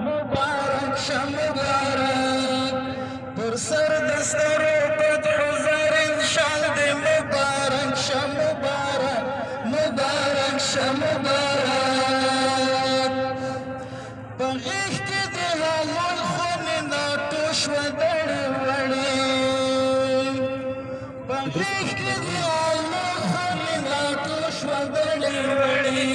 مبارک شه مبارک پر سر دسترو فتح زرین شال دی مبارک شه مبارک مبارک شه مبارک په غیږ کې د هامون خونې ناټو شوه دړې وړې په غیږ کې د هامون خونې ناټو شوه دړې وړې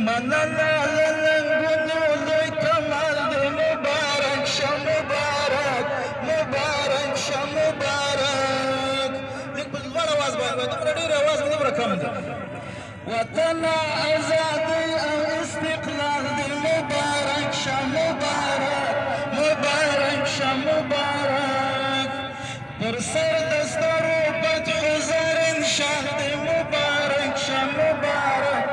مننه له لنګونو لوی کمال دی مبارک شه مبارک مبارک شه مبارک لږ په لوړ اواز باندې دومره ډېر اواز مې دومره کم دی وطن ازادۍ او استقلال دی مبارک شه مبارک مبارک شه مبارک پر سر دسترو فتح زرین شاه دی مبارک شه مبارک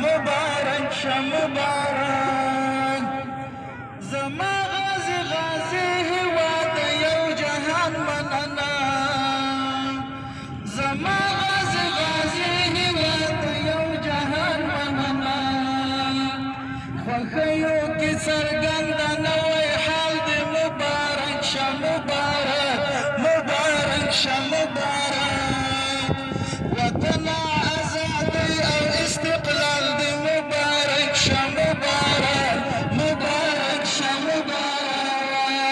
مبارک شه مبارک زما غازي غازي هیواد یو جهان مننه زما غازي غازي هیواد یو جهان مننه خوښیو کې څرګنده نوی حال دی مبارک شه مبارک مبارک شه مبارک وطن ازادۍ او استقلال دی مبارک شه مبارک مبارک شه مبارک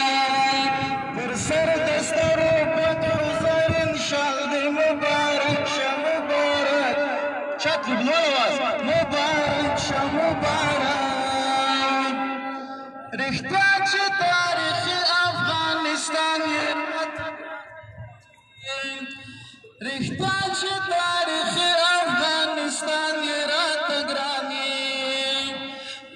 پر سر دسترو فتح زرین شال دی مبارک شه مبارک چت لوړ اواز مبارک شه مبارک رښتیا چې تاریخي افغانستان یې رښتیا چې تاریخي افغانستان یې راته ګران یې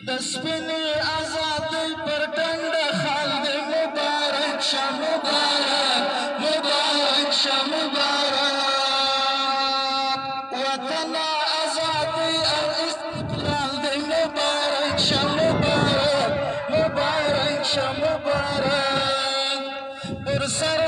د سپینې ازادۍ پر ډنډه خال دی مبارک شه مبارک مبارک شه مبارک وطن ازادۍ او استقلال دی مبارک شه مبارک مبارک شه مبارک پر سر